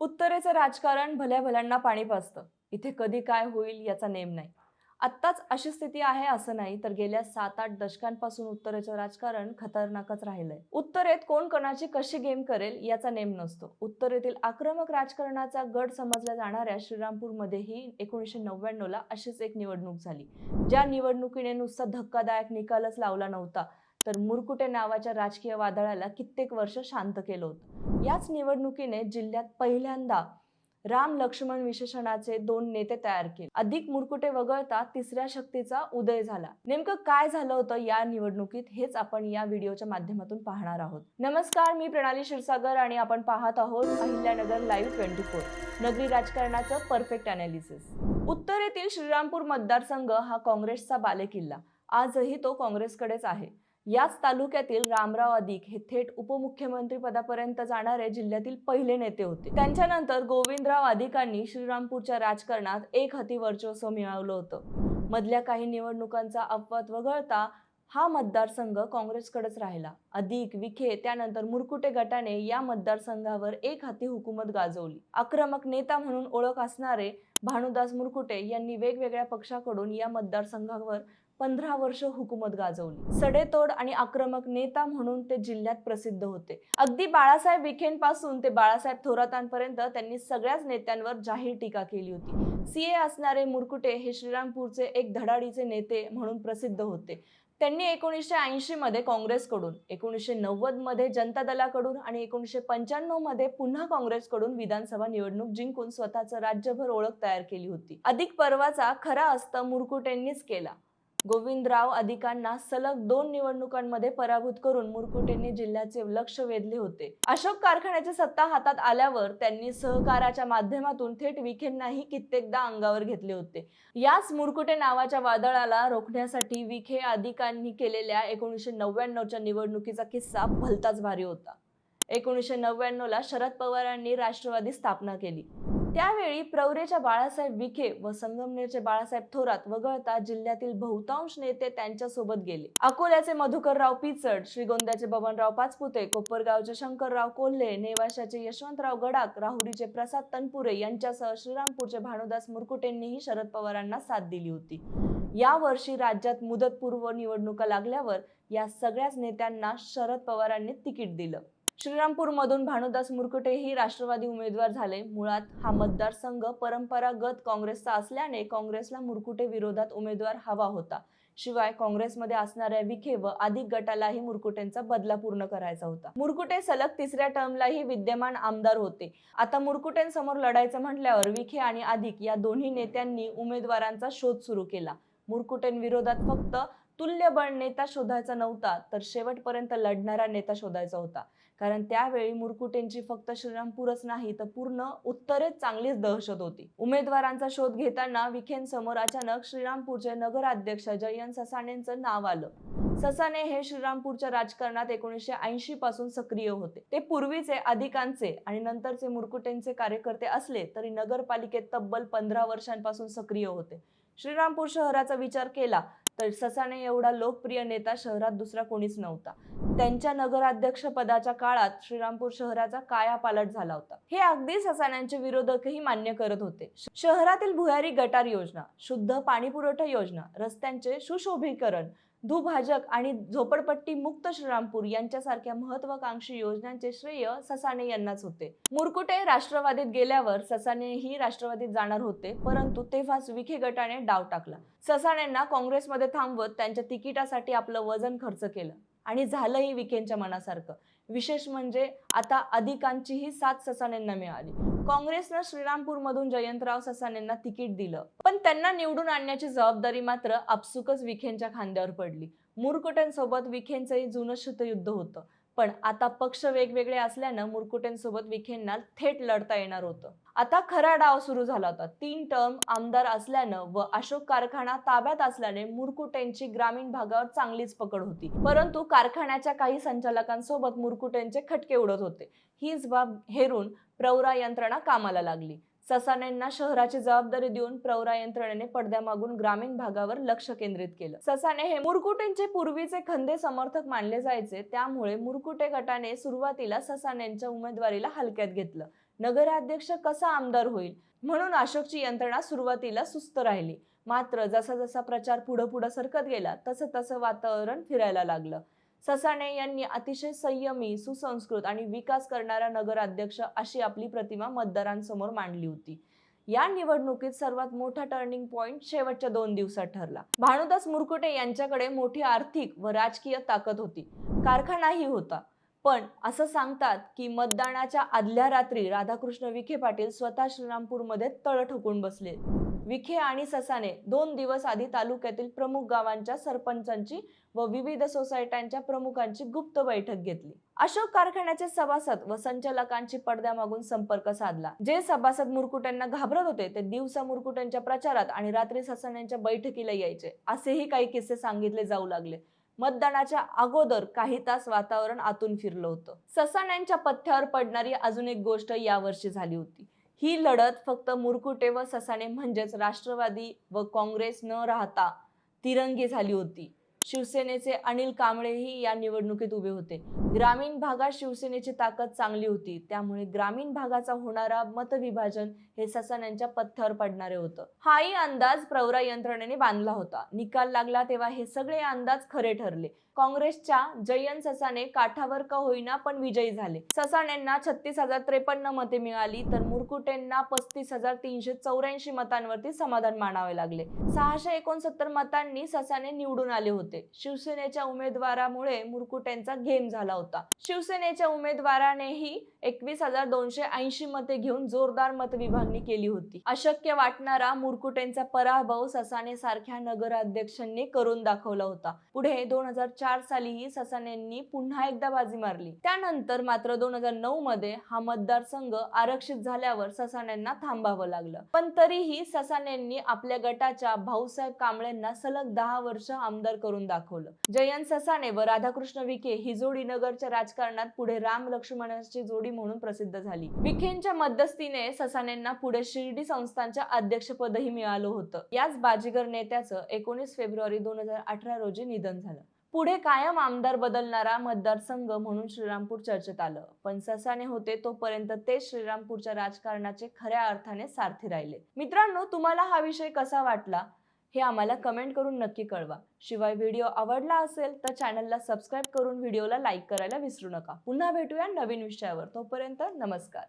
उत्तरेचं राजकारण भल्या भल्यांना पाणी पाजतं. इथे कधी काय होईल याचा नेम नाही. आत्ताच अशी स्थिती आहे असं नाही, तर गेल्या 7-8 दशकांपासून उत्तरेचं राजकारण खतरनाकच राहिलंय. उत्तरेत कोण कोणाची कशी गेम करेल याचा नेम नसतो. उत्तरेतील आक्रमक राजकारणाचा गड समजल्या जाणाऱ्या श्रीरामपूरमध्येही 1999 ला अशीच एक निवडणूक झाली. ज्या निवडणुकीने नुसता धक्कादायक निकालच लावला नव्हता, तर मुरकुटे नावाच्या राजकीय वादळाला कित्येक वर्ष शांत केलं होतं. याच निवडणुकीने जिल्ह्यात पहिल्यांदा राम लक्ष्मण विशेषणाचे 2 नेते तयार केले. अधिक मुरकुटे वगळता तिसऱ्या शक्तीचा उदय झाला. नेमकं काय झालं होतं या निवडणुकीत हेच आपण या व्हिडिओच्या माध्यमातून पाहणार आहोत. नमस्कार, मी प्रणाली क्षीरसागर आणि आपण पाहत आहोत अहिल्यानगर लाईव्ह 24, नगरी राजकारणाचं परफेक्ट अनालिसिस. उत्तरेतील श्रीरामपूर मतदारसंघ हा काँग्रेसचा बालेकिल्ला. आजही तो काँग्रेसकडेच आहे. याच तालुक्यातील रामराव अधिक हे थेट उपमुख्यमंत्री पदापर्यंत जाणारे जिल्ह्यातील पहिले नेते होते. त्यांच्यानंतर गोविंदराव अधिकांनी श्रीरामपूरच्या राजकारणात एक हाती वर्चस्व मिळवलं होतं. मधल्या काही निवडणुकांचा अपवाद वगळता हा मतदारसंघ काँग्रेसकडेच राहिला. अधिक, विखे, त्यानंतर मुरकुटे गटाने या मतदारसंघावर एक हाती हुकूमत गाजवली. आक्रमक नेता म्हणून ओळख असणारे भानुदास मुरकुटे यांनी वेगवेगळ्या पक्षाकडून या मतदारसंघावर 15 वर्ष हुकूमत गाजवली. सडेतोड आणि आक्रमक नेता म्हणून ते जिल्ह्यात प्रसिद्ध होते. अगदी बाळासाहेब विखेंपासून ते बाळासाहेब थोरातांपर्यंत त्यांनी सगळ्याच नेत्यांवर जाहीर टीका केली होती. सीए असणारे मुरकुटे हे श्रीरामपूरचे एक धडाडीचे नेते म्हणून प्रसिद्ध होते. त्यांनी 1980 मध्ये काँग्रेसकडून, 1990 मध्ये जनता दलाकडून आणि 1995 मध्ये पुन्हा काँग्रेसकडून विधानसभा निवडणूक जिंकून स्वतःचं राज्यभर ओळख तयार केली होती. अधिक पर्वाचा खरा अस्त मुरकुटेंनीच केला. गोविंदराव अधिकांना सलग 2 निवडणुकांमध्ये पराभूत करून मुरकुटेंनी जिल्ह्याचे लक्ष वेधले होते. अशोक कारखान्याची सत्ता हातात आल्यावर त्यांनी सहकाराच्या माध्यमातून थेट विखेंनाही कित्येकदा अंगावर घेतले होते. याच मुरकुटे नावाच्या वादळाला रोखण्यासाठी विखे अधिकांनी केलेल्या 1999च्या निवडणुकीचा किस्सा भलताच भारी होता. 1999 ला शरद पवारांनी राष्ट्रवादी स्थापना केली. त्यावेळी प्रवरेच्या बाळासाहेब विखे व संगमनेरचे बाळासाहेब थोरात वगळता जिल्ह्यातील बहुतांश नेते त्यांच्यासोबत गेले. अकोल्याचे मधुकरराव पिचड, श्रीगोंद्याचे बबनराव पाचपुते, कोपरगावचे शंकरराव कोल्हे, नेवाशाचे यशवंतराव गडाख, राहुरीचे प्रसाद तनपुरे यांच्यासह श्रीरामपूरचे भानुदास मुरकुटेंनीही शरद पवारांना साथ दिली होती. या वर्षी राज्यात मुदतपूर्व निवडणुका लागल्यावर या सगळ्याच नेत्यांना शरद पवारांनी तिकीट दिलं. श्रीरामपूरमधून भानुदास मुरकुटेही राष्ट्रवादी उमेदवार झाले. मुळात हा मतदारसंघ परंपरागत काँग्रेसचा असल्याने काँग्रेसला मुरकुटे विरोधात उमेदवार हवा होता. शिवाय काँग्रेसमध्ये असणाऱ्या विखे व अधिक गटालाही मुरकुटेंचा बदला पूर्ण करायचा होता. मुरकुटे सलग तिसऱ्या टर्मलाही विद्यमान आमदार होते. आता मुरकुटेंसमोर लढायचं म्हटल्यावर विखे आणि अधिक या दोन्ही नेत्यांनी उमेदवारांचा शोध सुरू केला. मुरकुटेंविरोधात फक्त तुल्यबळ नेता शोधायचा नव्हता, तर शेवटपर्यंत लढणारा नेता शोधायचा होता. कारण त्यावेळी मुरकुटेंची फक्त श्रीरामपूरच नाही तर पूर्ण उत्तरेत चांगलीच दहशत होती. उमेदवारांचा शोध घेताना विखेंसमोर अचानक श्रीरामपूरचे नगराध्यक्ष जयंत ससानेंचं नाव आलं. ससाने हे श्रीरामपूरच्या राजकारणात 1980 पासून सक्रिय होते. ते पूर्वीचे अधिकांचे आणि नंतरचे मुरकुटेंचे कार्यकर्ते असले तरी नगरपालिकेत तब्बल 15 वर्षांपासून सक्रिय होते. श्रीरामपूर शहराचा विचार केला तर ससाने एवढा लोकप्रिय नेता शहरात दुसरा कोणीच नव्हता. त्यांच्या नगराध्यक्ष पदाच्या काळात श्रीरामपूर शहराचा कायापालट झाला होता. हे अगदी ससान्यांचे विरोधकही मान्य करत होते. शहरातील भुयारी गटार योजना, शुद्ध पाणी पुरवठा योजना, रस्त्यांचे सुशोभीकरण, दुभाजक आणि झोपडपट्टी मुक्त श्रीरामपूर यांच्यासारख्या महत्वाकांक्षी योजनांचे श्रेय ससाने यांनाच होते. मुरकुटे राष्ट्रवादीत गेल्यावर ससानेही राष्ट्रवादीत जाणार होते, परंतु तेव्हाच विखे गटाने डाव टाकला. ससानेंना काँग्रेसमध्ये थांबवत त्यांच्या तिकिटासाठी आपलं वजन खर्च केलं आणि झालंही विखेंच्या मनासारखं. विशेष म्हणजे आता अधिकांचीही साथ ससानेंना मिळाली. काँग्रेसनं श्रीरामपूरमधून जयंतराव ससानेंना तिकीट दिलं, पण त्यांना निवडून आणण्याची जबाबदारी मात्र आपसुकच विखेंच्या खांद्यावर पडली. मुरकुटेंसोबत विखेंचंही जुनं शीतयुद्ध होतं, पण आता पक्ष वेगवेगळे असल्यानं मुरकुटेंसोबत विखेंना थेट लढता येणार होतं. आता खरा डाव सुरू झाला होता. 3 टर्म आमदार असल्यानं व अशोक कारखाना ताब्यात असल्याने मुरकुटेंची ग्रामीण भागावर चांगलीच पकड होती. परंतु कारखान्याच्या काही संचालकांसोबत मुरकुटेंचे खटके उडत होते. हीच बाब हेरून प्रवरा यंत्रणा कामाला लागली. ससानेंना शहराची जबाबदारी देऊन प्रवरा यंत्रणेने पडद्यामागून ग्रामीण भागावर लक्ष केंद्रित केलं. ससाने हे मुरकुटेंचे पूर्वीचे खंदे समर्थक मानले जायचे, त्यामुळे मुरकुटे गटाने सुरुवातीला ससानेंच्या उमेदवारीला हलक्यात घेतलं. नगराध्यक्ष कसा आमदार होईल म्हणून अशोकची यंत्रणा सुरुवातीला सुस्त राहिली. मात्र जसा जसा प्रचार पुढे सरकत गेला तसं तसं वातावरण फिरायला लागलं. ससाणे यांनी अतिशय संयमी, सुसंस्कृत आणि विकास करणारा नगराध्यक्ष अशी आपली प्रतिमा मतदारांसमोर मांडली होती. या निवडणुकीत सर्वात मोठा टर्निंग पॉइंट शेवटच्या 2 दिवसात ठरला. भानुदास मुरकुटे यांच्याकडे मोठी आर्थिक व राजकीय ताकद होती, कारखानाही होता. पण असं सांगतात की मतदानाच्या आदल्या रात्री राधाकृष्ण विखे पाटील स्वतः श्रीरामपूरमध्ये तळ ठोकून बसले. विखे आणि ससाने 2 दिवस आधी तालुक्यातील प्रमुख गावांच्या सरपंचांची व विविध सोसायट्यांच्या प्रमुखांची गुप्त बैठक घेतली. अशोक कारखान्याचे सभासद व संचालकांची पडद्यामागून संपर्क साधला. जे सभासद मुरकुट्यांना घाबरत होते ते दिवसा मुरकुट्यांच्या प्रचारात आणि रात्री ससाण्यांच्या बैठकीला यायचे, असेही काही किस्से सांगितले जाऊ लागले. मतदानाच्या अगोदर काही तास वातावरण आतून फिरलं होतं. ससाण्यांच्या पथ्यावर पडणारी अजून एक गोष्ट यावर्षी झाली होती. ही लढत फक्त मुरकुटे व ससाणे म्हणजेच राष्ट्रवादी व काँग्रेस न राहता तिरंगी झाली होती. शिवसेनेचे अनिल कांबळेही या निवडणुकीत उभे होते. ग्रामीण भागात शिवसेनेची ताकद चांगली होती, त्यामुळे ग्रामीण भागाचा होणारा मतविभाजन हे ससाण्यांच्या पथ्यावर पडणारे होतं. हाही अंदाज प्रवरा यंत्रणेने बांधला होता. निकाल लागला तेव्हा हे सगळे अंदाज खरे ठरले. काँग्रेसच्या जयंत ससाणे काठावर का होईना पण विजयी झाले. ससाण्यांना 36,053 मते मिळाली तर मुरकुटेंना 35,384 मतांवरती समाधान मानावे लागले. 669 मतांनी ससाणे निवडून आले होते. शिवसेनेच्या उमेदवारामुळे मुरकुटेंचा गेम झाला होता. शिवसेनेच्या उमेदवारानेही 21,280 मते घेऊन जोरदार मतविभागणी केली होती. अशक्य वाटणारा मुरकुटेंचा पराभव ससाणे सारख्या नगराध्यक्षांनी करून दाखवला होता. पुढे 2004 सालीही ससाण्यांनी पुन्हा एकदा बाजी मारली. त्यानंतर मात्र 2009 मध्ये हा मतदारसंघ आरक्षित झाल्यावर ससाण्यांना थांबावं लागलं. पण तरीही ससाण्यांनी आपल्या गटाच्या भाऊसाहेब कांबळेंना सलग 10 वर्ष आमदार करून दाखवलं. जयंत ससाणे व राधाकृष्ण विखे ही जोडी नगरच्या राजकारणात पुढे राम लक्ष्मणाची जोडी म्हणून प्रसिद्ध झाली. विखेंच्या मध्यस्थीने ससाण्यांना पुढे शिर्डी संस्थानच्या अध्यक्षपदही मिळालं होतं. याच बाजीगर नेत्याचं 19 फेब्रुवारी 2018 रोजी निधन झालं. पुढे कायम आमदार बदलणारा मतदारसंघ म्हणून श्रीरामपूर चर्चेत आलं. पण ससाणे होते तोपर्यंत ते श्रीरामपूरच्या राजकारणाचे खऱ्या अर्थाने सारथी राहिले. मित्रांनो, तुम्हाला हा विषय कसा वाटला हे आम्हाला कमेंट करून नक्की कळवा. शिवाय व्हिडिओ आवडला असेल तर चॅनलला सबस्क्राईब करून व्हिडिओला लाईक करायला विसरू नका. पुन्हा भेटूया नवीन विषयावर. तोपर्यंत नमस्कार.